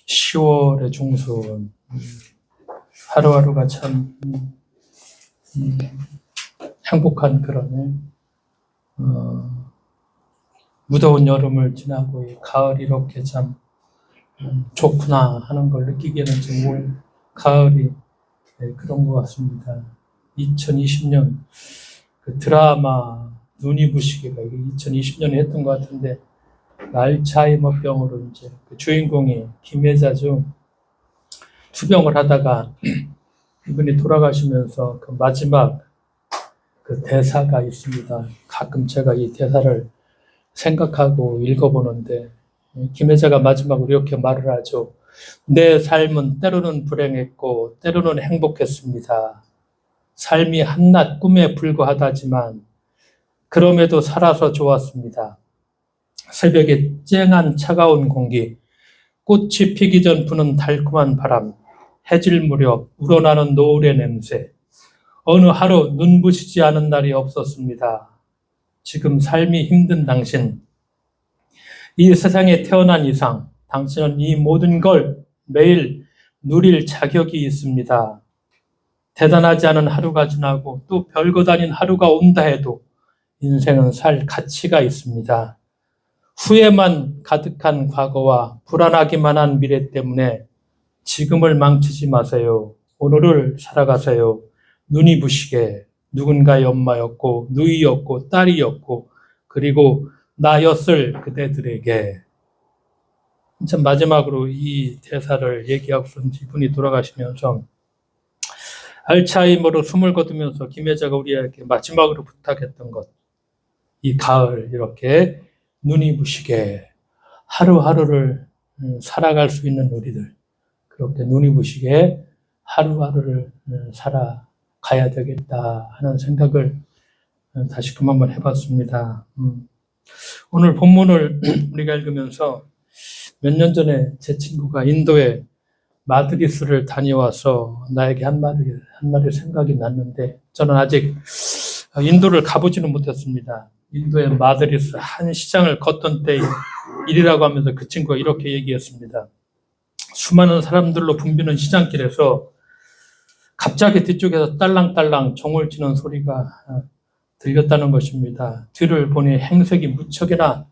10월의 중순, 하루하루가 참 행복한 그런 무더운 여름을 지나고 가을이 이렇게 참 좋구나 하는 걸 느끼기에는 좀 올 가을이 그런 것 같습니다. 2020년 그 드라마 눈이 부시게가 2020년에 했던 것 같은데 알츠하이머병으로 이제 그 주인공이 김혜자죠. 투병을 하다가 이분이 돌아가시면서 그 마지막 그 대사가 있습니다. 가끔 제가 이 대사를 생각하고 읽어보는데 김혜자가 마지막으로 이렇게 말을 하죠. 내 삶은 때로는 불행했고 때로는 행복했습니다. 삶이 한낱 꿈에 불과하다지만 그럼에도 살아서 좋았습니다. 새벽에 쨍한 차가운 공기, 꽃이 피기 전 부는 달콤한 바람, 해질 무렵 우러나는 노을의 냄새. 어느 하루 눈부시지 않은 날이 없었습니다. 지금 삶이 힘든 당신, 이 세상에 태어난 이상 당신은 이 모든 걸 매일 누릴 자격이 있습니다. 대단하지 않은 하루가 지나고 또 별것 아닌 하루가 온다 해도 인생은 살 가치가 있습니다. 후회만 가득한 과거와 불안하기만 한 미래 때문에 지금을 망치지 마세요. 오늘을 살아가세요. 눈이 부시게 누군가의 엄마였고 누이였고 딸이었고 그리고 나였을 그대들에게. 참 마지막으로 이 대사를 얘기하고선 이분이 돌아가시면서 알츠하이머로 숨을 거두면서 김혜자가 우리에게 마지막으로 부탁했던 것, 이 가을 이렇게 눈이 부시게 하루하루를 살아갈 수 있는 우리들, 그렇게 눈이 부시게 하루하루를 살아가야 되겠다 하는 생각을 다시금 한번 해봤습니다. 오늘 본문을 우리가 읽으면서 몇 년 전에 제 친구가 인도에 마드리스를 다녀와서 나에게 한 말이 생각이 났는데, 저는 아직 인도를 가보지는 못했습니다. 인도의 마드리스 한 시장을 걷던 때 일이라고 하면서 그 친구가 이렇게 얘기했습니다. 수많은 사람들로 붐비는 시장길에서 갑자기 뒤쪽에서 딸랑딸랑 종을 치는 소리가 들렸다는 것입니다. 뒤를 보니 행색이 무척이나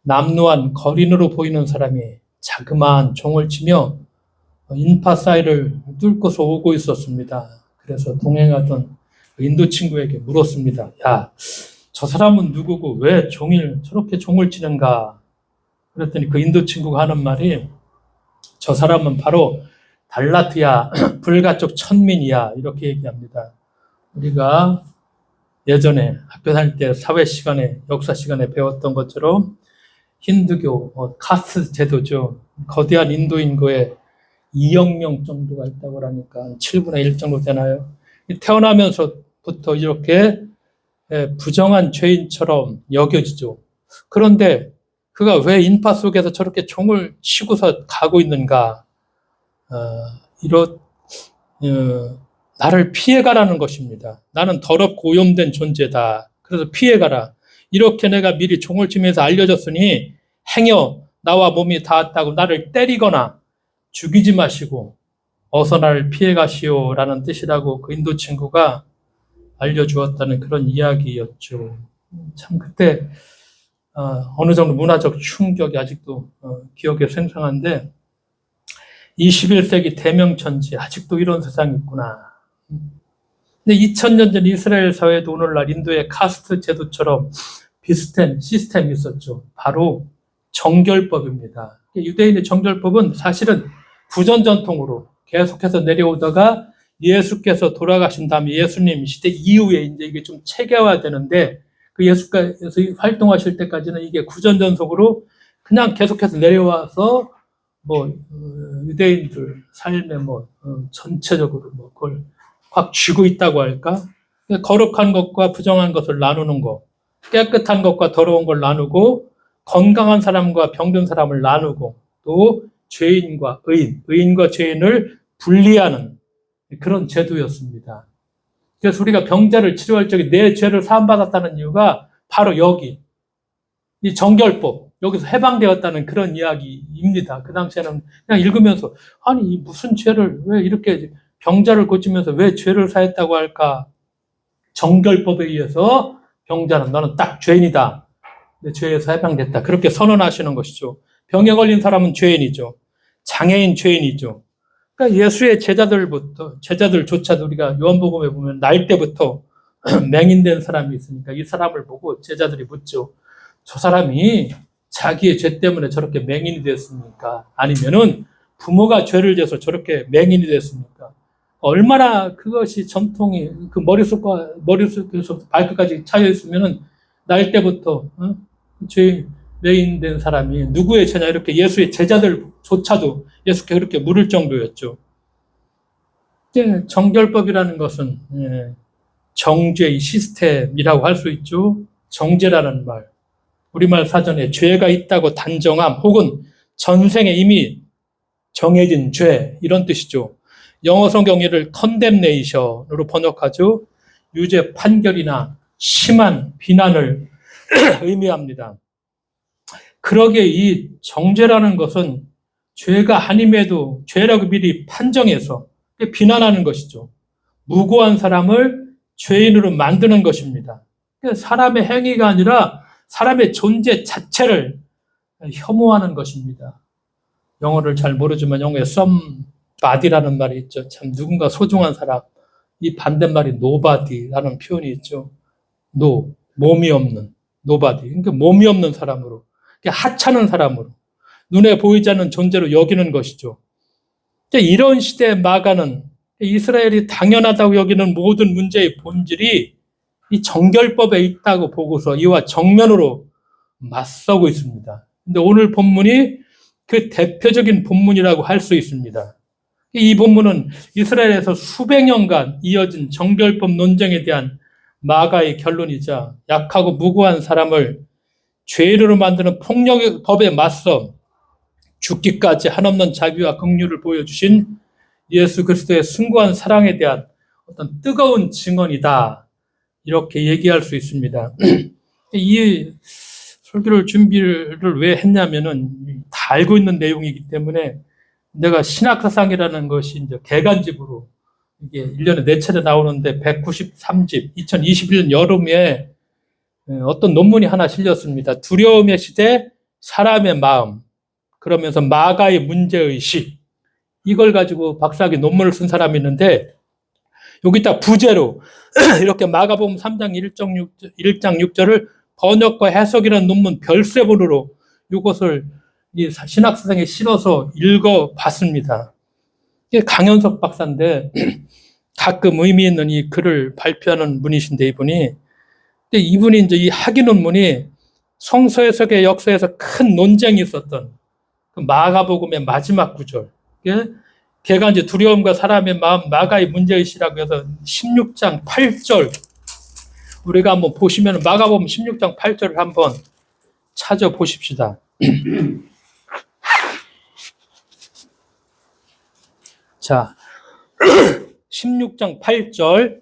남루한 거린으로 보이는 사람이 자그마한 종을 치며 인파 사이를 뚫고서 오고 있었습니다. 그래서 동행하던 인도 친구에게 물었습니다. 야, 저 사람은 누구고 왜 저렇게 종을 치는가? 그랬더니 그 인도 친구가 하는 말이, 저 사람은 바로 달라트야, 불가 쪽 천민이야, 이렇게 얘기합니다. 우리가 예전에 학교 다닐 때 사회 시간에, 역사 시간에 배웠던 것처럼 힌두교 카스트 제도죠. 거대한 인도 인구의 2억 명 정도가 있다고 하니까 7분의 1 정도 되나요? 태어나면서부터 이렇게 부정한 죄인처럼 여겨지죠. 그런데 그가 왜 인파 속에서 저렇게 종을 치고서 가고 있는가? 나를 피해가라는 것입니다. 나는 더럽고 오염된 존재다. 그래서 피해가라. 이렇게 내가 미리 종을 치면서 알려줬으니 행여 나와 몸이 닿았다고 나를 때리거나 죽이지 마시고 어서 나를 피해가시오라는 뜻이라고 그 인도 친구가 알려주었다는 그런 이야기였죠. 참 그때 어느 정도 문화적 충격이 아직도 기억에 생생한데, 21세기 대명천지 아직도 이런 세상이 있구나. 근데 2000년 전 이스라엘 사회도 오늘날 인도의 카스트 제도처럼 비슷한 시스템이 있었죠. 바로 정결법입니다. 유대인의 정결법은 사실은 구전 전통으로 계속해서 내려오다가 예수께서 돌아가신 다음에 예수님 시대 이후에 이제 이게 좀 체계화되는데, 그 예수께서 활동하실 때까지는 이게 구전 전속으로 그냥 계속해서 내려와서 유대인들 삶에 전체적으로 그걸 확 쥐고 있다고 할까? 거룩한 것과 부정한 것을 나누는 거, 깨끗한 것과 더러운 걸 나누고, 건강한 사람과 병든 사람을 나누고, 또 죄인과 의인과 죄인을 분리하는 그런 제도였습니다. 그래서 우리가 병자를 치료할 적에 내 죄를 사함받았다는 이유가 바로 여기, 이 정결법, 여기서 해방되었다는 그런 이야기입니다. 그 당시에는 그냥 읽으면서 아니 무슨 죄를 왜 이렇게 병자를 고치면서 왜 죄를 사했다고 할까? 정결법에 의해서 병자는 너는 딱 죄인이다. 내 죄에서 해방됐다. 그렇게 선언하시는 것이죠. 병에 걸린 사람은 죄인이죠. 장애인 죄인이죠. 그러니까 예수의 제자들조차도 우리가 요한복음에 보면 날 때부터 맹인된 사람이 있으니까 이 사람을 보고 제자들이 묻죠. 저 사람이 자기의 죄 때문에 저렇게 맹인이 됐습니까? 아니면은 부모가 죄를 져서 저렇게 맹인이 됐습니까? 얼마나 그것이 전통이 그 머릿속에서 발끝까지 차여 있으면은 날 때부터 죄 맹인된 사람이 누구의 죄냐 이렇게 예수의 제자들조차도 예수께 그렇게 물을 정도였죠. 정결법이라는 것은 정죄의 시스템이라고 할 수 있죠. 정죄라는 말, 우리말 사전에 죄가 있다고 단정함 혹은 전생에 이미 정해진 죄 이런 뜻이죠. 영어 성경 이를 condemnation으로 번역하죠. 유죄 판결이나 심한 비난을 의미합니다. 그러기에 이 정죄라는 것은 죄가 아님에도 죄라고 미리 판정해서 비난하는 것이죠. 무고한 사람을 죄인으로 만드는 것입니다. 사람의 행위가 아니라 사람의 존재 자체를 혐오하는 것입니다. 영어를 잘 모르지만 영어에 somebody라는 말이 있죠. 참 누군가 소중한 사람. 이 반대말이 nobody라는 표현이 있죠. 몸이 없는 nobody. 그러니까 몸이 없는 사람으로, 하찮은 사람으로, 눈에 보이지 않는 존재로 여기는 것이죠. 이런 시대에 마가는 이스라엘이 당연하다고 여기는 모든 문제의 본질이 이 정결법에 있다고 보고서 이와 정면으로 맞서고 있습니다. 근데 오늘 본문이 그 대표적인 본문이라고 할 수 있습니다. 이 본문은 이스라엘에서 수백 년간 이어진 정결법 논쟁에 대한 마가의 결론이자 약하고 무고한 사람을 죄인으로 만드는 폭력법에 맞서 죽기까지 한없는 자비와 긍휼을 보여주신 예수 그리스도의 숭고한 사랑에 대한 어떤 뜨거운 증언이다. 이렇게 얘기할 수 있습니다. 이 설교를 준비를 왜 했냐면은 다 알고 있는 내용이기 때문에 내가 신학사상이라는 것이 이제 개간집으로 이게 1년에 4차례 나오는데 193집 2021년 여름에 어떤 논문이 하나 실렸습니다. 두려움의 시대, 사람의 마음, 그러면서 마가의 문제의식, 이걸 가지고 박사학위 논문을 쓴 사람이 있는데 여기다 부제로 이렇게 마가복음 3장 1장 6절을 번역과 해석이라는 논문 별세본으로 이것을 신학사상에 실어서 읽어봤습니다. 이게 강현석 박사인데 가끔 의미 있는 이 글을 발표하는 분이신데 이분이 이제 이 학위 논문이 성서 해석의 역사에서 큰 논쟁이 있었던 그 마가복음의 마지막 구절, 걔가 이제 두려움과 사람의 마음, 마가의 문제의식이라고 해서 16장 8절, 우리가 한번 보시면 마가복음 16장 8절을 한번 찾아보십시다. 자, 16장 8절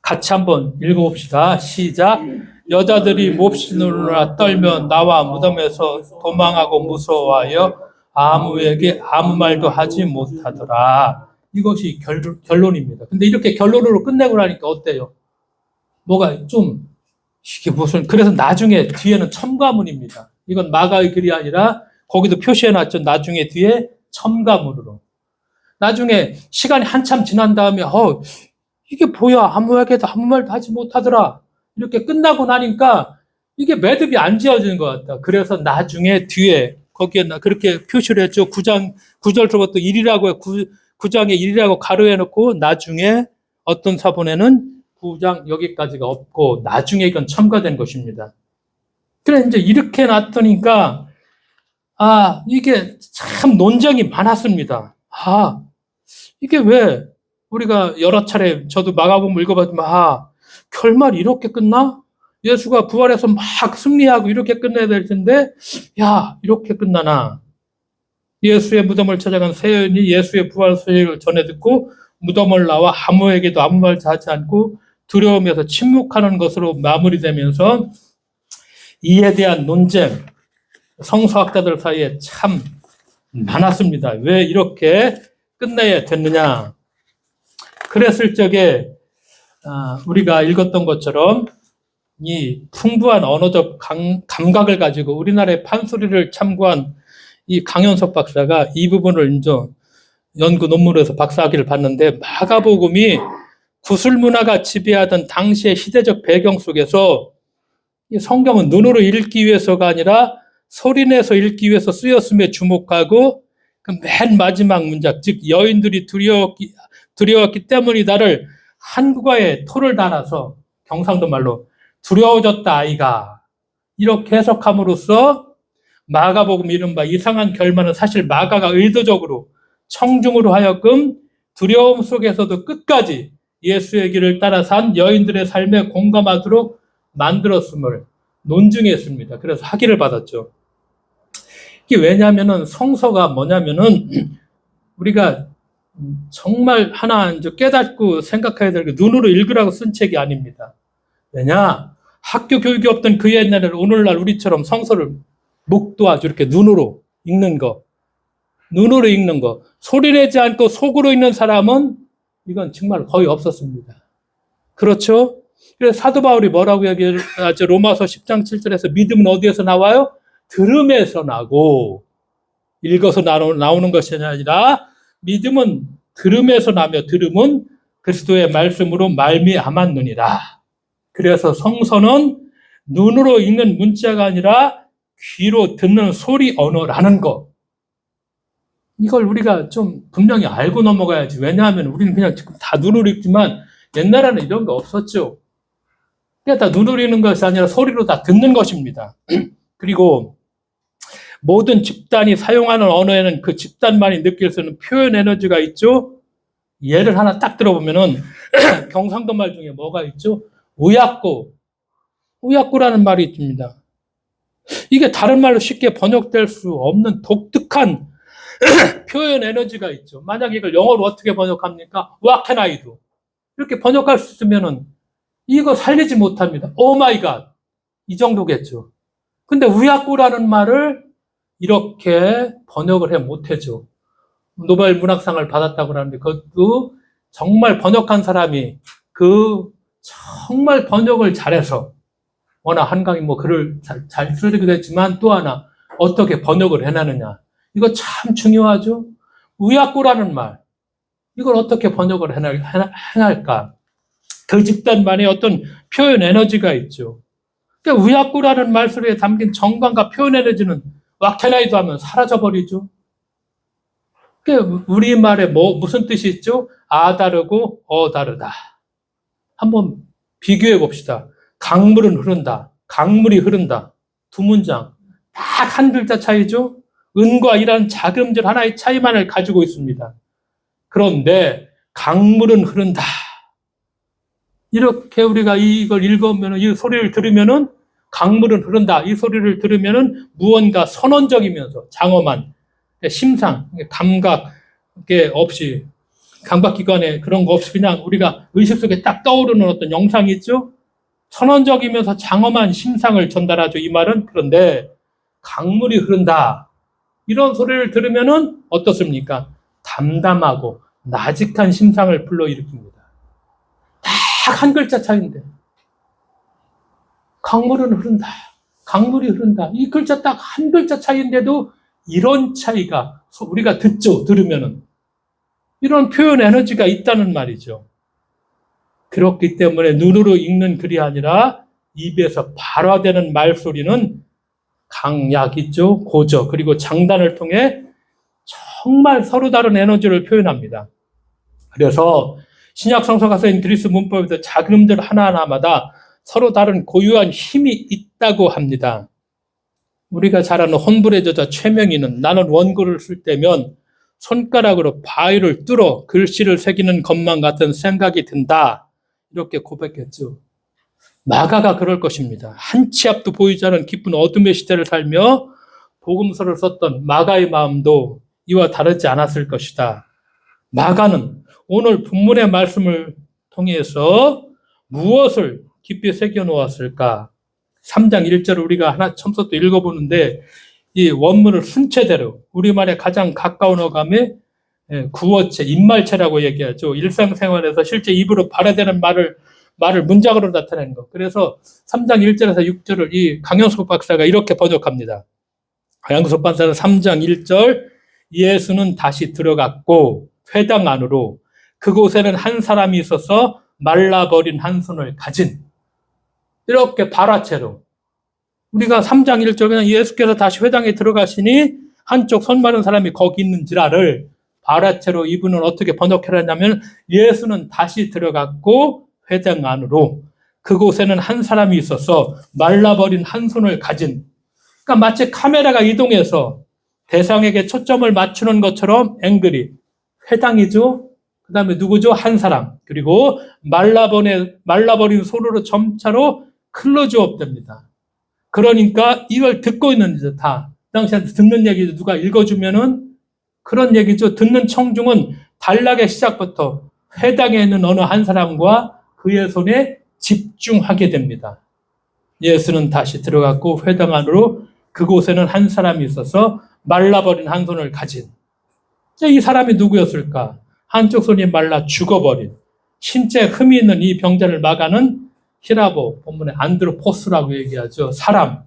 같이 한번 읽어봅시다. 시작. 여자들이 몹시 놀라 떨며 나와 무덤에서 도망하고 무서워하여 아무에게 아무 말도 하지 못하더라. 이것이 결론입니다. 근데 이렇게 결론으로 끝내고 나니까 어때요? 뭐가 좀 이게 무슨, 그래서 나중에 뒤에는 첨가문입니다. 이건 마가의 글이 아니라 거기도 표시해놨죠. 나중에 뒤에 첨가문으로. 나중에 시간이 한참 지난 다음에 이게 뭐야, 아무에게도 아무 말도 하지 못하더라. 이렇게 끝나고 나니까 이게 매듭이 안 지어지는 것 같다. 그래서 나중에 뒤에 거기에 그렇게 표시를 했죠. 9절부터 1이라고 9장에 1이라고 가로해놓고 나중에 어떤 사본에는 9장 여기까지가 없고 나중에 이건 첨가된 것입니다. 그래 이제 이렇게 놨더니까 이게 참 논쟁이 많았습니다. 이게 왜 우리가 여러 차례 저도 마가복음 읽어봤지만 결말이 이렇게 끝나? 예수가 부활해서 막 승리하고 이렇게 끝내야 될 텐데 이렇게 끝나나? 예수의 무덤을 찾아간 세연이 예수의 부활 소식을 전해 듣고 무덤을 나와 아무에게도 아무 말도 하지 않고 두려움에서 침묵하는 것으로 마무리되면서 이에 대한 논쟁, 성서학자들 사이에 참 많았습니다. 왜 이렇게 끝내야 됐느냐. 그랬을 적에 우리가 읽었던 것처럼 이 풍부한 언어적 감각을 가지고 우리나라의 판소리를 참고한 이 강현석 박사가 이 부분을 이제 연구 논문에서 박사학위를 받는데, 마가복음이 구술 문화가 지배하던 당시의 시대적 배경 속에서 이 성경은 눈으로 읽기 위해서가 아니라 소리내서 읽기 위해서 쓰였음에 주목하고, 그 맨 마지막 문장, 즉 여인들이 두려웠기 때문이다를 한국어에 토를 달아서 경상도 말로 두려워졌다 아이가, 이렇게 해석함으로써 마가복음 이른바 이상한 결말은 사실 마가가 의도적으로 청중으로 하여금 두려움 속에서도 끝까지 예수의 길을 따라 산 여인들의 삶에 공감하도록 만들었음을 논증했습니다. 그래서 학위를 받았죠. 이게 왜냐하면은 성서가 뭐냐면은 우리가 정말 하나 이제 깨닫고 생각해야 될 게, 눈으로 읽으라고 쓴 책이 아닙니다. 왜냐? 학교 교육이 없던 그 옛날에는 오늘날 우리처럼 성서를 목도하죠. 이렇게 눈으로 읽는 거. 눈으로 읽는 거. 소리 내지 않고 속으로 읽는 사람은 이건 정말 거의 없었습니다. 그렇죠? 그래서 사도 바울이 뭐라고 얘기하죠? 로마서 10장 7절에서 믿음은 어디에서 나와요? 들음에서 나고, 읽어서 나오는 것이 아니라 믿음은 들음에서 나며 들음은 그리스도의 말씀으로 말미암았느니라. 그래서 성서는 눈으로 읽는 문자가 아니라 귀로 듣는 소리 언어라는 거. 이걸 우리가 좀 분명히 알고 넘어가야지. 왜냐하면 우리는 그냥 지금 다 눈으로 읽지만 옛날에는 이런 거 없었죠. 그냥 다 눈으로 읽는 것이 아니라 소리로 다 듣는 것입니다. 그리고 모든 집단이 사용하는 언어에는 그 집단만이 느낄 수 있는 표현 에너지가 있죠. 예를 하나 딱 들어보면은 경상도 말 중에 뭐가 있죠? 우약고. 우약고라는 말이 있습니다. 이게 다른 말로 쉽게 번역될 수 없는 독특한 표현 에너지가 있죠. 만약 이걸 영어로 어떻게 번역합니까? What can I do? 이렇게 번역할 수 있으면은 이거 살리지 못합니다. Oh my God. 이 정도겠죠. 근데 우약고라는 말을 이렇게 번역을 해 못하죠. 노벨 문학상을 받았다고 하는데, 그것도 정말 번역한 사람이 정말 번역을 잘해서, 워낙 한강이 글을 잘 쓰기도 했지만, 또 하나 어떻게 번역을 해내느냐. 이거 참 중요하죠. 우약고라는 말, 이걸 어떻게 번역을 해낼까. 그 집단만의 어떤 표현 에너지가 있죠. 그러니까 우약고라는 말소리에 담긴 정감과 표현 에너지는 왁테나이도 하면 사라져버리죠. 그러니까 우리말에 무슨 뜻이 있죠? 아 다르고 어 다르다. 한번 비교해 봅시다. 강물은 흐른다. 강물이 흐른다. 두 문장. 딱 한 글자 차이죠? 은과 이라는 자금질 하나의 차이만을 가지고 있습니다. 그런데 강물은 흐른다. 이렇게 우리가 이걸 읽으면, 이 소리를 들으면은 강물은 흐른다. 이 소리를 들으면은 무언가 선언적이면서 장엄한 심상, 감각 없이, 감각기관에 그런 거 없이 그냥 우리가 의식 속에 딱 떠오르는 어떤 영상이 있죠? 선언적이면서 장엄한 심상을 전달하죠. 이 말은. 그런데 강물이 흐른다. 이런 소리를 들으면은 어떻습니까? 담담하고 나직한 심상을 불러일으킵니다. 딱 한 글자 차이인데. 강물은 흐른다. 강물이 흐른다. 이 글자 딱 한 글자 차이인데도 이런 차이가 우리가 듣죠. 들으면은. 이런 표현 에너지가 있다는 말이죠. 그렇기 때문에 눈으로 읽는 글이 아니라 입에서 발화되는 말소리는 강약 있죠. 고저, 그리고 장단을 통해 정말 서로 다른 에너지를 표현합니다. 그래서 신약 성서가 쓰인 그리스 문법에도 자금들 하나하나마다 서로 다른 고유한 힘이 있다고 합니다. 우리가 잘 아는 혼불의 저자 최명희는 나는 원고를 쓸 때면 손가락으로 바위를 뚫어 글씨를 새기는 것만 같은 생각이 든다. 이렇게 고백했죠. 마가가 그럴 것입니다. 한 치 앞도 보이지 않은 깊은 어둠의 시대를 살며 복음서를 썼던 마가의 마음도 이와 다르지 않았을 것이다. 마가는 오늘 본문의 말씀을 통해서 무엇을 깊이 새겨 놓았을까? 3장 1절을 우리가 하나 처음부터 읽어보는데 이 원문을 순체대로 우리말에 가장 가까운 어감의 구어체, 입말체라고 얘기하죠. 일상생활에서 실제 입으로 발화되는 말을 문장으로 나타내는 것. 그래서 3장 1절에서 6절을 이 강영석 박사가 이렇게 번역합니다. 강영석 박사는 3장 1절, 예수는 다시 들어갔고 회당 안으로 그곳에는 한 사람이 있어서 말라버린 한 손을 가진, 이렇게 발화체로 우리가 3장 1절 그냥 예수께서 다시 회당에 들어가시니 한쪽 손 마른 사람이 거기 있는지라를 발화체로 이분은 어떻게 번역하냐면 예수는 다시 들어갔고 회당 안으로 그곳에는 한 사람이 있어서 말라버린 한 손을 가진, 그러니까 마치 카메라가 이동해서 대상에게 초점을 맞추는 것처럼 앵글이 회당이죠. 그 다음에 누구죠? 한 사람. 그리고 말라버린 손으로 점차로 클로즈업 됩니다. 그러니까 이걸 듣고 있는 이제 다 당시한테 듣는 얘기도 누가 읽어주면은 그런 얘기죠. 듣는 청중은 단락의 시작부터 회당에 있는 어느 한 사람과 그의 손에 집중하게 됩니다. 예수는 다시 들어갔고 회당 안으로 그곳에는 한 사람이 있어서 말라버린 한 손을 가진, 이 사람이 누구였을까? 한쪽 손이 말라 죽어버린 신체 흠이 있는 이 병자를 막아는 히라보 본문에 안드로포스라고 얘기하죠. 사람,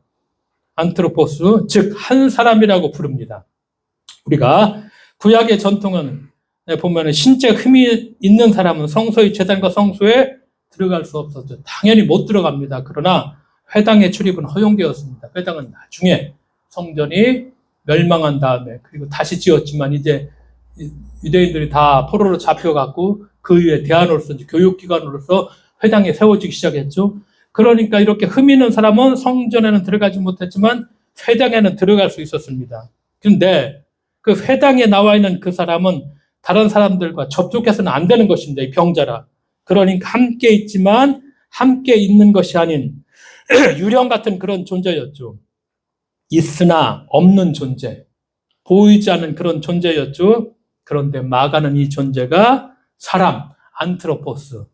안트로포스, 즉 한 사람이라고 부릅니다. 우리가 구약의 전통은 보면 신체 흠이 있는 사람은 성소의 제단과 성소에 들어갈 수 없었죠. 당연히 못 들어갑니다. 그러나 회당의 출입은 허용되었습니다. 회당은 나중에 성전이 멸망한 다음에, 그리고 다시 지었지만 이제 유대인들이 다 포로로 잡혀갖고 그 위에 대안으로서 교육기관으로서 회당에 세워지기 시작했죠. 그러니까 이렇게 흠 있는 사람은 성전에는 들어가지 못했지만 회당에는 들어갈 수 있었습니다. 그런데 그 회당에 나와 있는 그 사람은 다른 사람들과 접촉해서는 안 되는 것입니다. 이 병자라. 그러니까 함께 있지만 함께 있는 것이 아닌 유령 같은 그런 존재였죠. 있으나 없는 존재, 보이지 않는 그런 존재였죠. 그런데 마가는 이 존재가 사람, 안트로포스,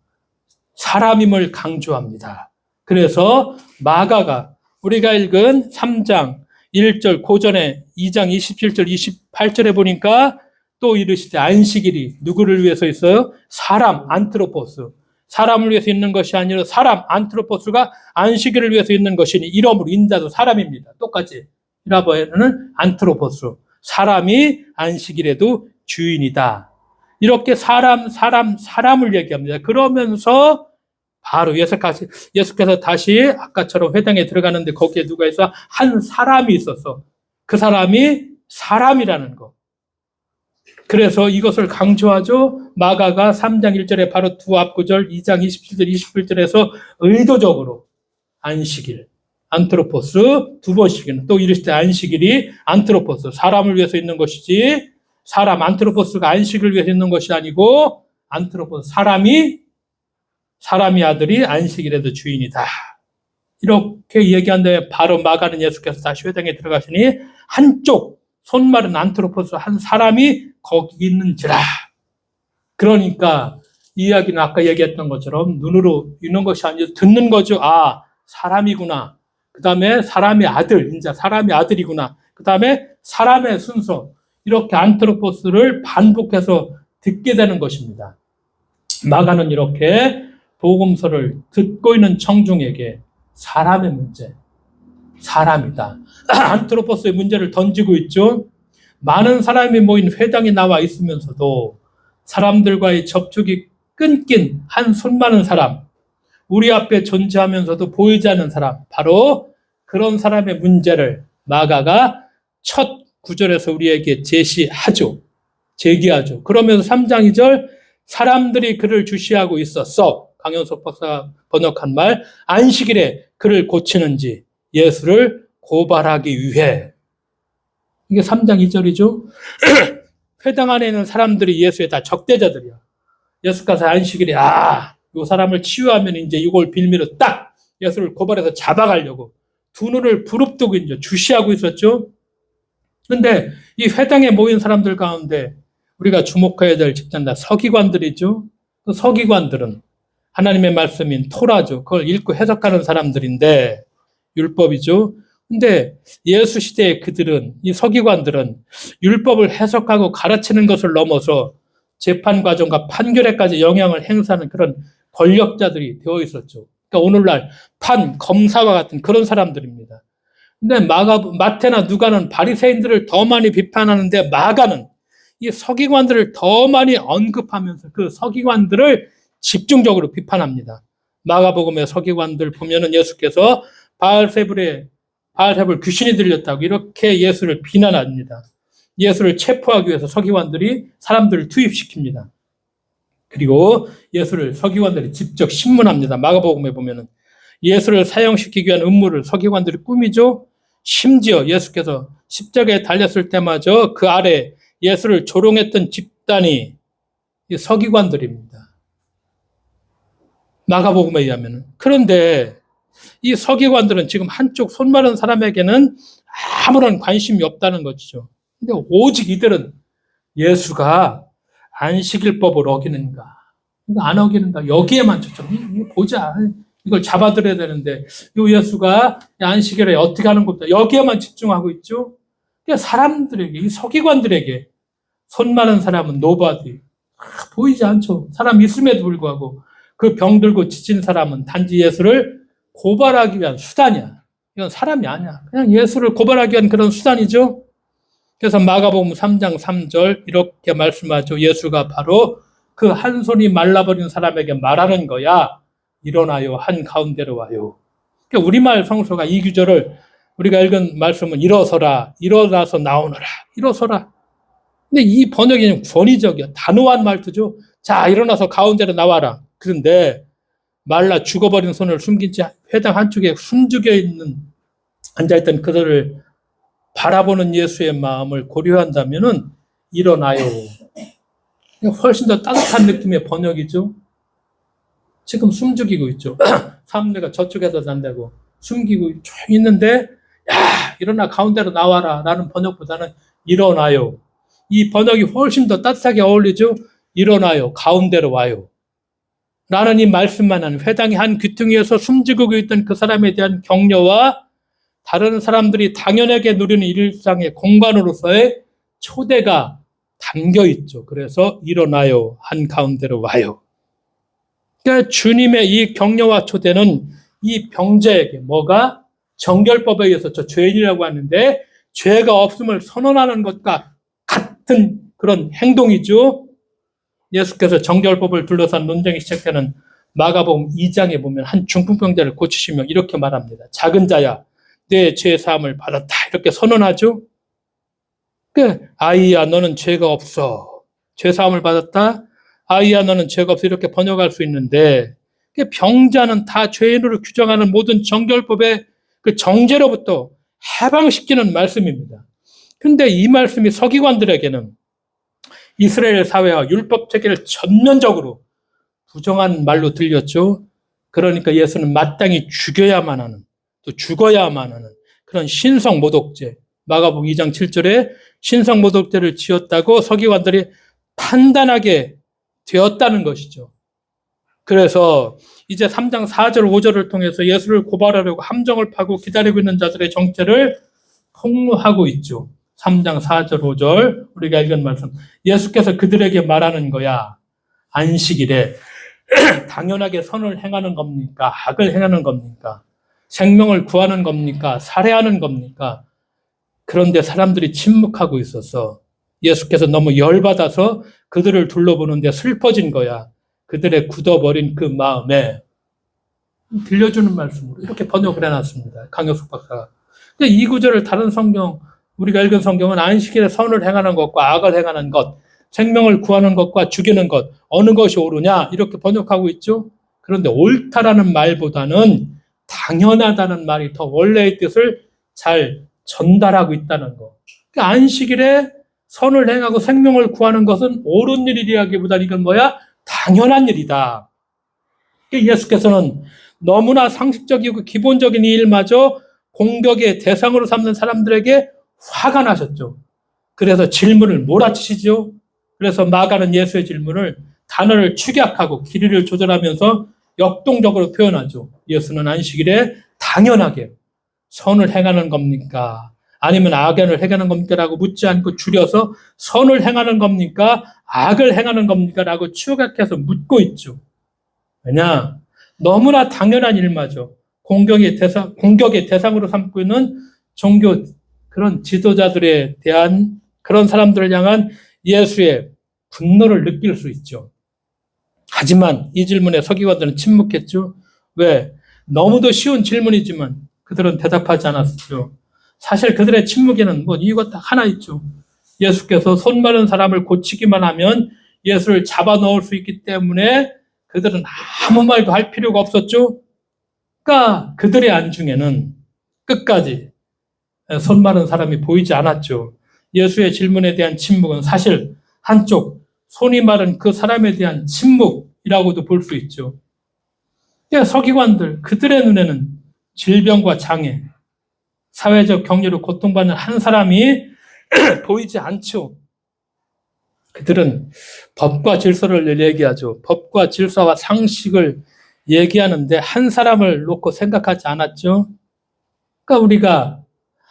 사람임을 강조합니다. 그래서 마가가 우리가 읽은 3장 1절 고전에 2장 27절 28절에 보니까 또 이르시되 안식일이 누구를 위해서 있어요? 사람, 안트로포스. 사람을 위해서 있는 것이 아니라 사람, 안트로포스가 안식일을 위해서 있는 것이니 이러므로 인자도 사람입니다. 똑같이 히라보에는 안트로포스, 사람이 안식일에도 주인이다. 이렇게 사람을 얘기합니다. 그러면서 바로 예수께서 다시 아까처럼 회당에 들어가는데 거기에 누가 있어? 한 사람이 있어서 그 사람이 사람이라는 거. 그래서 이것을 강조하죠. 마가가 3장 1절에 바로 두 앞구절 2장 27절 28절에서 의도적으로 안식일, 안트로포스 두 번씩이나 또 이르시되 안식일이 안트로포스, 사람을 위해서 있는 것이지 사람, 안트로포스가 안식을 위해서 있는 것이 아니고 안트로포스, 사람이 아들이 안식일에도 주인이다. 이렇게 얘기한 다음에 바로 마가는 예수께서 다시 회당에 들어가시니 한쪽 손 마른 안트로포스 한 사람이 거기 있는지라. 그러니까 이 이야기는 아까 얘기했던 것처럼 눈으로 읽는 것이 아니라 듣는 거죠. 아, 사람이구나. 그 다음에 사람의 아들, 이제 사람의 아들이구나. 그 다음에 사람의 순서. 이렇게 안트로포스를 반복해서 듣게 되는 것입니다. 마가는 이렇게 복음서를 듣고 있는 청중에게 사람의 문제, 사람이다. 안트로포스의 문제를 던지고 있죠. 많은 사람이 모인 회당에 나와 있으면서도 사람들과의 접촉이 끊긴 한 손 많은 사람, 우리 앞에 존재하면서도 보이지 않는 사람, 바로 그런 사람의 문제를 마가가 첫 구절에서 우리에게 제기하죠. 그러면서 3장 2절 사람들이 그를 주시하고 있었어. 강영석 박사가 번역한 말, 안식일에 그를 고치는지 예수를 고발하기 위해. 이게 3장 2절이죠. 회당 안에 있는 사람들이 예수의 다 적대자들이야. 예수께서 안식일에 이 사람을 치유하면 이제 이걸 빌미로 딱 예수를 고발해서 잡아가려고 두 눈을 부릅뜨고 이제 주시하고 있었죠. 그런데 이 회당에 모인 사람들 가운데 우리가 주목해야 될 집단 다 서기관들이죠. 그 서기관들은 하나님의 말씀인 토라죠. 그걸 읽고 해석하는 사람들인데 율법이죠. 근데 예수 시대의 그들은, 이 서기관들은 율법을 해석하고 가르치는 것을 넘어서 재판 과정과 판결에까지 영향을 행사하는 그런 권력자들이 되어 있었죠. 그러니까 오늘날 검사와 같은 그런 사람들입니다. 근데 마태나 누가는 바리새인들을 더 많이 비판하는데 마가는 이 서기관들을 더 많이 언급하면서 그 서기관들을 집중적으로 비판합니다. 마가복음의 서기관들 보면은 예수께서 바알세불 귀신이 들렸다고 이렇게 예수를 비난합니다. 예수를 체포하기 위해서 서기관들이 사람들을 투입시킵니다. 그리고 예수를 서기관들이 직접 신문합니다. 마가복음에 보면은 예수를 사형시키기 위한 음모를 서기관들이 꾸미죠. 심지어 예수께서 십자가에 달렸을 때마저 그 아래 예수를 조롱했던 집단이 서기관들입니다. 마가복음에 의하면. 그런데 이 서기관들은 지금 한쪽 손 마른 사람에게는 아무런 관심이 없다는 것이죠. 근데 오직 이들은 예수가 안식일법을 어기는가, 안 어기는가, 여기에만 초점. 보자. 이걸 잡아들여야 되는데, 이 예수가 안식일에 어떻게 하는 것보다 여기에만 집중하고 있죠. 그러니까 사람들에게, 이 서기관들에게 손 마른 사람은 노바디. 보이지 않죠. 사람 있음에도 불구하고 그 병들고 지친 사람은 단지 예수를 고발하기 위한 수단이야. 이건 사람이 아니야. 그냥 예수를 고발하기 위한 그런 수단이죠. 그래서 마가복음 3장 3절 이렇게 말씀하죠. 예수가 바로 그 한 손이 말라버린 사람에게 말하는 거야. 일어나요. 한 가운데로 와요. 그러니까 우리말 성서가 이 구절을 우리가 읽은 말씀은 일어서라, 일어나서 나오너라, 일어서라. 근데 이 번역이 좀 권위적이야. 단호한 말투죠. 자, 일어나서 가운데로 나와라. 그런데 말라 죽어버린 손을 숨긴 채 회당 한쪽에 숨죽여 있는 앉아있던 그들을 바라보는 예수의 마음을 고려한다면은 일어나요. 훨씬 더 따뜻한 느낌의 번역이죠. 지금 숨죽이고 있죠. 사람들과 저쪽에서 잔다고 숨기고 있는데 야, 일어나 가운데로 나와라 라는 번역보다는 일어나요. 이 번역이 훨씬 더 따뜻하게 어울리죠. 일어나요. 가운데로 와요. 라는 이 말씀만 하는 회당의 한 귀퉁이에서 숨지고 있던 그 사람에 대한 격려와 다른 사람들이 당연하게 누리는 일상의 공간으로서의 초대가 담겨 있죠. 그래서 일어나요. 한 가운데로 와요. 그러니까 주님의 이 격려와 초대는 이 병자에게 뭐가 정결법에 의해서 저 죄인이라고 하는데 죄가 없음을 선언하는 것과 같은 그런 행동이죠. 예수께서 정결법을 둘러싼 논쟁이 시작되는 마가복음 2장에 보면 한 중풍병자를 고치시며 이렇게 말합니다. 작은 자야, 내 죄 사함을 받았다. 이렇게 선언하죠. 아이야, 너는 죄가 없어. 죄 사함을 받았다. 아이야, 너는 죄가 없어. 이렇게 번역할 수 있는데 병자는 다 죄인으로 규정하는 모든 정결법의 그 정죄로부터 해방시키는 말씀입니다. 근데 이 말씀이 서기관들에게는 이스라엘 사회와 율법 체계를 전면적으로 부정한 말로 들렸죠. 그러니까 예수는 마땅히 죽여야만 하는, 또 죽어야만 하는 그런 신성모독죄, 마가복음 2장 7절에 신성모독죄를 지었다고 서기관들이 판단하게 되었다는 것이죠. 그래서 이제 3장 4절 5절을 통해서 예수를 고발하려고 함정을 파고 기다리고 있는 자들의 정체를 폭로하고 있죠. 3장 4절 5절 우리가 읽은 말씀, 예수께서 그들에게 말하는 거야. 안식일에 당연하게 선을 행하는 겁니까? 악을 행하는 겁니까? 생명을 구하는 겁니까? 살해하는 겁니까? 그런데 사람들이 침묵하고 있어서 예수께서 너무 열받아서 그들을 둘러보는데 슬퍼진 거야. 그들의 굳어버린 그 마음에 들려주는 말씀으로 이렇게 번역을 해놨습니다. 강효숙 박사가. 근데 이 구절을 다른 성경, 우리가 읽은 성경은 안식일에 선을 행하는 것과 악을 행하는 것, 생명을 구하는 것과 죽이는 것, 어느 것이 옳으냐 이렇게 번역하고 있죠. 그런데 옳다라는 말보다는 당연하다는 말이 더 원래의 뜻을 잘 전달하고 있다는 거. 그러니까 안식일에 선을 행하고 생명을 구하는 것은 옳은 일이라기보다는 이건 뭐야? 당연한 일이다. 예수께서는 너무나 상식적이고 기본적인 이 일마저 공격의 대상으로 삼는 사람들에게 화가 나셨죠. 그래서 질문을 몰아치시죠. 그래서 마가는 예수의 질문을 단어를 축약하고 길이를 조절하면서 역동적으로 표현하죠. 예수는 안식일에 당연하게 선을 행하는 겁니까? 아니면 악연을 행하는 겁니까? 라고 묻지 않고 줄여서 선을 행하는 겁니까? 악을 행하는 겁니까? 라고 추격해서 묻고 있죠. 왜냐? 너무나 당연한 일마죠. 공격의 대상으로 삼고 있는 종교 그런 지도자들에 대한 그런 사람들을 향한 예수의 분노를 느낄 수 있죠. 하지만 이 질문에 서기관들은 침묵했죠. 왜? 너무도 쉬운 질문이지만 그들은 대답하지 않았죠. 사실 그들의 침묵에는 이유가 딱 하나 있죠. 예수께서 손 마른 사람을 고치기만 하면 예수를 잡아 넣을 수 있기 때문에 그들은 아무 말도 할 필요가 없었죠. 그러니까 그들의 안중에는 끝까지 손 마른 사람이 보이지 않았죠. 예수의 질문에 대한 침묵은 사실 한쪽 손이 마른 그 사람에 대한 침묵이라고도 볼 수 있죠. 서기관들, 그들의 눈에는 질병과 장애, 사회적 격리로 고통받는 한 사람이 보이지 않죠. 그들은 법과 질서를 얘기하죠. 법과 질서와 상식을 얘기하는데 한 사람을 놓고 생각하지 않았죠. 그러니까 우리가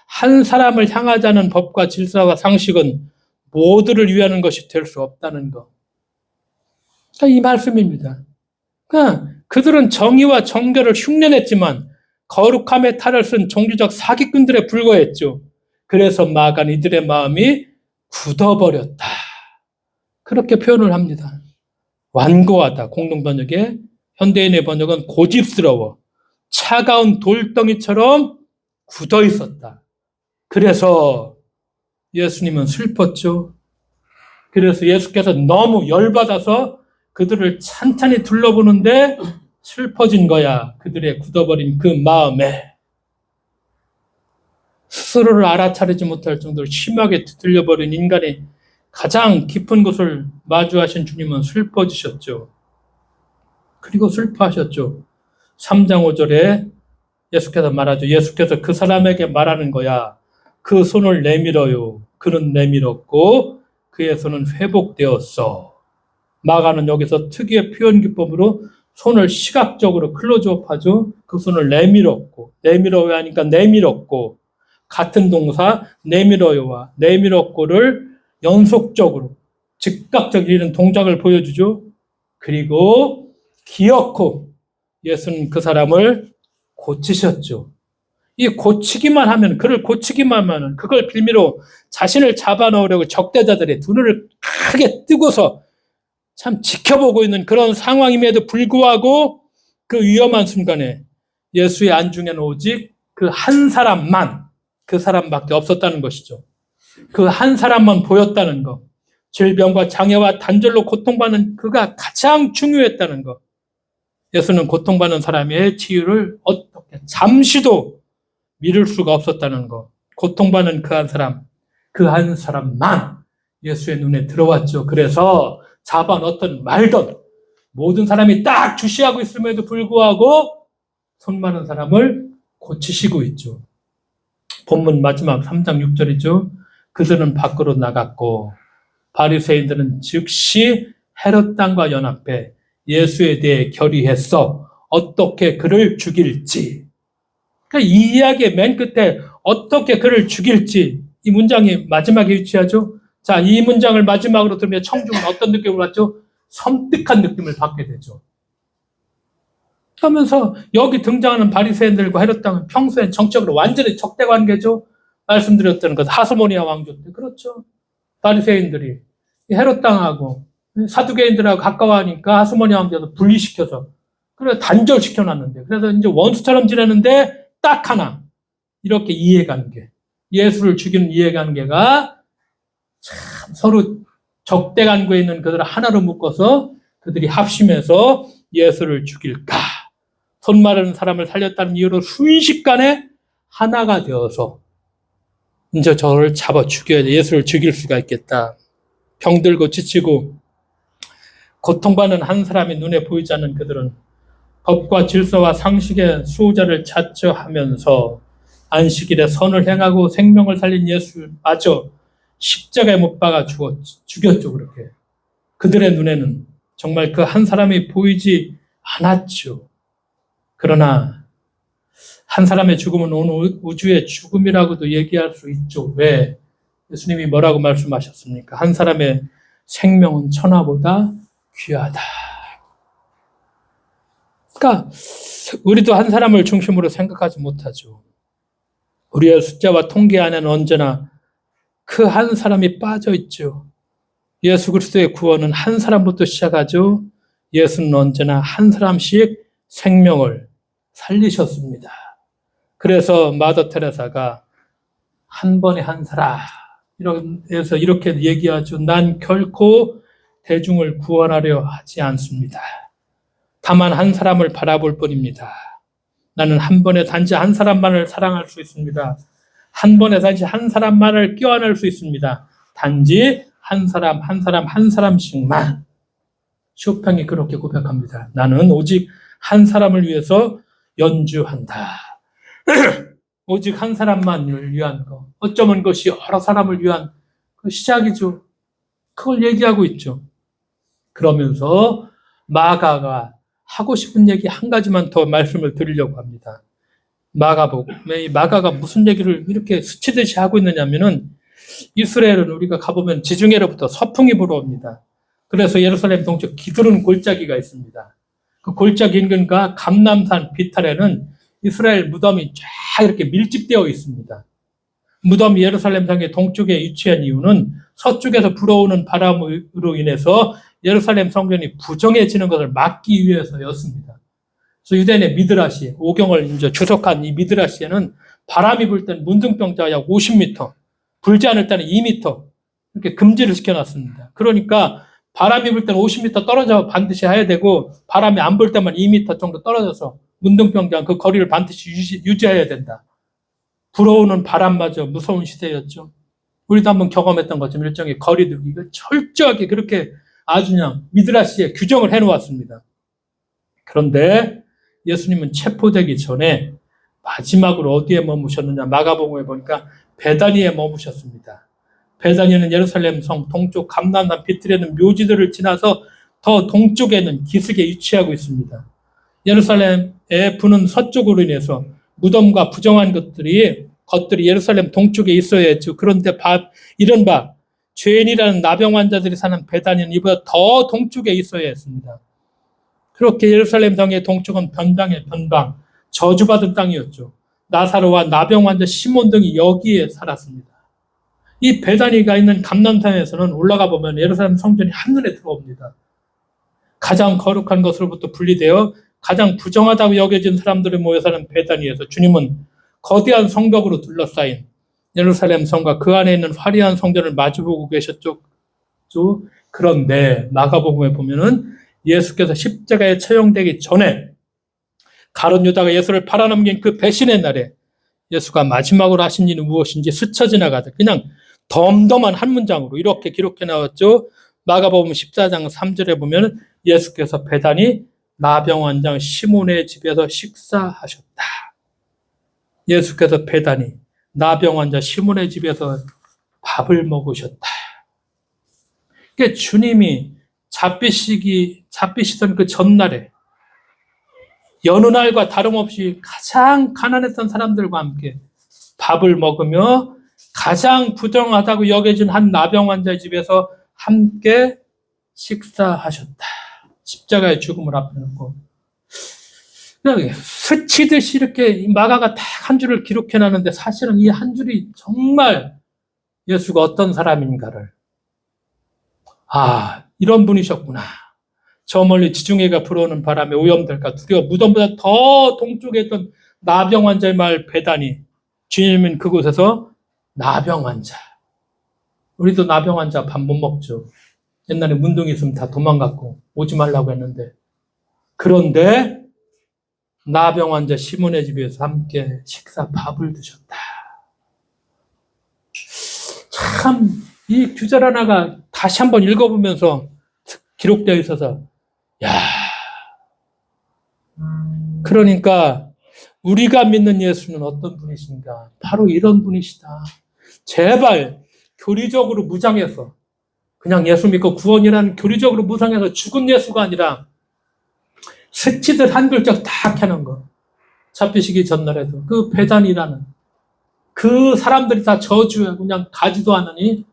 한 사람을 향하자는 법과 질서와 상식은 모두를 위하는 것이 될 수 없다는 것. 그러니까 이 말씀입니다. 그러니까 그들은 정의와 정결을 흉내냈지만 거룩함의 탈을 쓴 종교적 사기꾼들에 불과했죠. 그래서 마간 이들의 마음이 굳어버렸다. 그렇게 표현을 합니다. 완고하다. 공동번역에 현대인의 번역은 고집스러워. 차가운 돌덩이처럼 굳어 있었다. 그래서 예수님은 슬펐죠. 그래서 예수께서 너무 열받아서 그들을 찬찬히 둘러보는데 슬퍼진 거야. 그들의 굳어버린 그 마음에. 스스로를 알아차리지 못할 정도로 심하게 들려버린 인간의 가장 깊은 곳을 마주하신 주님은 슬퍼지셨죠. 그리고 슬퍼하셨죠. 3장 5절에 예수께서 말하죠. 예수께서 그 사람에게 말하는 거야. 그 손을 내밀어요. 그는 내밀었고 그의 손은 회복되었어. 마가는 여기서 특유의 표현 기법으로 손을 시각적으로 클로즈업하죠. 그 손을 내밀었고, 내밀어요 하니까 내밀었고, 같은 동사 내밀어요와 내밀었고를 연속적으로 즉각적 이런 동작을 보여주죠. 그리고 기어코 예수는 그 사람을 고치셨죠. 이 고치기만 하면, 그를 고치기만 하면 그걸 빌미로 자신을 잡아넣으려고 적대자들의 두 눈을 크게 뜨고서 참 지켜보고 있는 그런 상황임에도 불구하고 그 위험한 순간에 예수의 안중에는 오직 그 한 사람만, 그 사람밖에 없었다는 것이죠. 그 한 사람만 보였다는 것. 질병과 장애와 단절로 고통받는 그가 가장 중요했다는 것. 예수는 고통받는 사람의 치유를 어떻게 잠시도 미룰 수가 없었다는 것. 고통받는 그 한 사람만 예수의 눈에 들어왔죠. 그래서 잡아 넣든 말든 모든 사람이 딱 주시하고 있음에도 불구하고 손 마른 사람을 고치시고 있죠. 본문 마지막 3장 6절이죠. 그들은 밖으로 나갔고 바리새인들은 즉시 헤롯 당과 연합해 예수에 대해 결의했어. 어떻게 그를 죽일지. 그러니까 이 이야기의 맨 끝에 어떻게 그를 죽일지, 이 문장이 마지막에 위치하죠. 자, 이 문장을 마지막으로 들으면 청중은 어떤 느낌을 받죠? 섬뜩한 느낌을 받게 되죠. 그러면서 여기 등장하는 바리새인들과 헤롯 당은 평소엔 정적으로 완전히 적대 관계죠. 말씀드렸던 것 하스모니아 왕조 때 그렇죠. 바리새인들이 헤롯 당하고 사두개인들하고 가까워하니까 하스모니아 왕조도 분리시켜서 그래서 단절시켜 놨는데, 그래서 이제 원수처럼 지내는데 딱 하나 이렇게 이해관계, 예수를 죽이는 이해관계가 참 서로 적대관계에 있는 그들을 하나로 묶어서 그들이 합심해서 예수를 죽일까. 손 마른 사람을 살렸다는 이유로 순식간에 하나가 되어서 이제 저를 잡아 죽여야 돼. 예수를 죽일 수가 있겠다. 병들고 지치고 고통받는 한 사람이 눈에 보이지 않는 그들은 법과 질서와 상식의 수호자를 자처하면서 안식일에 선을 행하고 생명을 살린 예수마저 십자가에 못 박아 죽였죠. 그렇게 그들의 눈에는 정말 그 한 사람이 보이지 않았죠. 그러나 한 사람의 죽음은 온 우주의 죽음이라고도 얘기할 수 있죠. 왜? 예수님이 뭐라고 말씀하셨습니까? 한 사람의 생명은 천하보다 귀하다. 그러니까 우리도 한 사람을 중심으로 생각하지 못하죠. 우리의 숫자와 통계 안에는 언제나 그 한 사람이 빠져 있죠. 예수 그리스도의 구원은 한 사람부터 시작하죠. 예수는 언제나 한 사람씩 생명을 살리셨습니다. 그래서 마더 테레사가 한 번에 한 사람 이렇게 얘기하죠. 난 결코 대중을 구원하려 하지 않습니다. 다만 한 사람을 바라볼 뿐입니다. 나는 한 번에 단지 한 사람만을 사랑할 수 있습니다. 한 번에 단지 한 사람만을 껴안을 수 있습니다. 단지 한 사람씩만. 쇼팽이 그렇게 고백합니다. 나는 오직 한 사람을 위해서 연주한다. 오직 한 사람만을 위한 거. 어쩌면 그것이 여러 사람을 위한 그 시작이죠. 그걸 얘기하고 있죠. 그러면서 마가가 하고 싶은 얘기 한 가지만 더 말씀을 드리려고 합니다. 마가가 무슨 얘기를 이렇게 스치듯이 하고 있느냐면은 이스라엘은 우리가 가보면 지중해로부터 서풍이 불어옵니다. 그래서 예루살렘 동쪽 기드론 골짜기가 있습니다. 그 골짜기 인근과 감람산 비탈에는 이스라엘 무덤이 쫙 이렇게 밀집되어 있습니다. 무덤이 예루살렘 성의 동쪽에 위치한 이유는 서쪽에서 불어오는 바람으로 인해서 예루살렘 성전이 부정해지는 것을 막기 위해서였습니다. 그래서 유대인의 미드라시, 오경을 이제 주석한 이 미드라시에는 바람이 불 때는 문둥병자가 약 50m, 불지 않을 때는 2m 이렇게 금지를 시켜놨습니다. 그러니까 바람이 불 때는 50m 떨어져 반드시 해야 되고 바람이 안 불 때만 2m 정도 떨어져서 문둥병자 그 거리를 반드시 유지해야 된다. 불어오는 바람마저 무서운 시대였죠. 우리도 한번 경험했던 것처럼 일종의 거리두기 이걸 철저하게 그렇게 아주 그냥 미드라시에 규정을 해놓았습니다. 그런데 예수님은 체포되기 전에 마지막으로 어디에 머무셨느냐 마가복음에 보니까 베다니에 머무셨습니다. 베다니는 예루살렘 성 동쪽 감람산 비틀에는 묘지들을 지나서 더 동쪽에는 기슭에 위치하고 있습니다. 예루살렘에 부는 서쪽으로 인해서 무덤과 부정한 것들이 예루살렘 동쪽에 있어야 했죠. 그런데 이른바 죄인이라는 나병 환자들이 사는 베다니는 이보다 더 동쪽에 있어야 했습니다. 그렇게 예루살렘 성의 동쪽은 변방의 변방, 저주받은 땅이었죠. 나사로와 나병 환자 시몬 등이 여기에 살았습니다. 이 베다니가 있는 감람산에서는 올라가 보면 예루살렘 성전이 한눈에 들어옵니다. 가장 거룩한 것으로부터 분리되어 가장 부정하다고 여겨진 사람들이 모여 사는 베다니에서 주님은 거대한 성벽으로 둘러싸인 예루살렘 성과 그 안에 있는 화려한 성전을 마주보고 계셨죠. 그런데 마가복음에 보면은 예수께서 십자가에 처형되기 전에 가룟 유다가 예수를 팔아넘긴 그 배신의 날에 예수가 마지막으로 하신 일은 무엇인지 스쳐 지나가듯 그냥 덤덤한 한 문장으로 이렇게 기록해 나왔죠. 마가복음 14장 3절에 보면 예수께서 베다니 나병 환자 시몬의 집에서 식사하셨다. 예수께서 베다니 나병 환자 시몬의 집에서 밥을 먹으셨다. 그러니까 주님이 잡히시던 그 전날에 여느 날과 다름없이 가장 가난했던 사람들과 함께 밥을 먹으며 가장 부정하다고 여겨진 한 나병 환자의 집에서 함께 식사하셨다. 십자가의 죽음을 앞에 놓고 그냥 스치듯이 이렇게 마가가 딱 한 줄을 기록해놨는데 사실은 이 한 줄이 정말 예수가 어떤 사람인가를 이런 분이셨구나. 저 멀리 지중해가 불어오는 바람에 오염될까 두려워 무덤보다 더 동쪽에 있던 나병 환자의 마을 베다니 주님은 그곳에서 나병 환자 우리도 나병 환자 밥 못 먹죠. 옛날에 문둥이 있으면 다 도망갔고 오지 말라고 했는데 그런데 나병 환자 시몬의 집에서 함께 식사 밥을 드셨다. 참 이 구절 하나가 다시 한번 읽어보면서 기록되어 있어서 그러니까 우리가 믿는 예수는 어떤 분이신가? 바로 이런 분이시다. 제발 교리적으로 무장해서 그냥 예수 믿고 구원이라는 교리적으로 무장해서 죽은 예수가 아니라 스치듯 한 글자 딱 해놓은 거. 잡히시기 전날에도 그 배단이라는 그 사람들이 다 저주에 그냥 가지도 않으니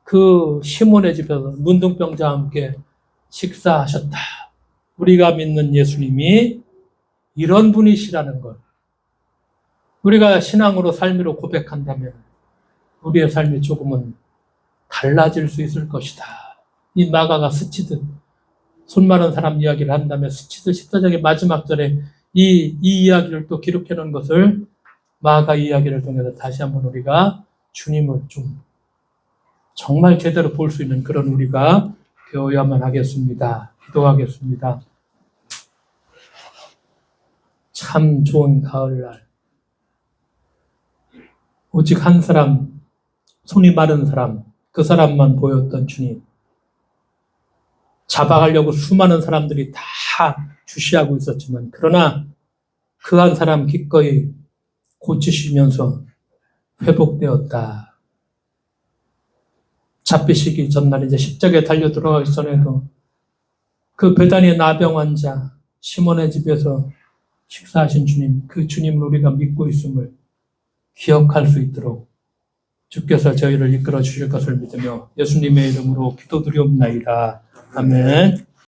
그 시몬의 집에서 문둥병자와 함께 식사하셨다. 우리가 믿는 예수님이 이런 분이시라는 걸 우리가 신앙으로 삶으로 고백한다면 우리의 삶이 조금은 달라질 수 있을 것이다. 이 마가가 스치듯 손 마른 사람 이야기를 한다면 스치듯 십자가의 마지막 절에 이 이야기를 또 기록해 놓은 것을 마가 이야기를 통해서 다시 한번 우리가 주님을 좀 정말 제대로 볼 수 있는 그런 우리가 되어야만 하겠습니다. 기도하겠습니다. 참 좋은 가을날. 오직 한 사람, 손이 마른 사람, 그 사람만 보였던 주님. 잡아가려고 수많은 사람들이 다 주시하고 있었지만, 그러나 그 한 사람 기꺼이 고치시면서 회복되었다. 잡히시기 전날 이제 십자가에 달려 들어가기 전에도 그 베다니의 나병 환자 시몬의 집에서 식사하신 주님, 그 주님을 우리가 믿고 있음을 기억할 수 있도록 주께서 저희를 이끌어 주실 것을 믿으며 예수님의 이름으로 기도드리옵나이다. 아멘.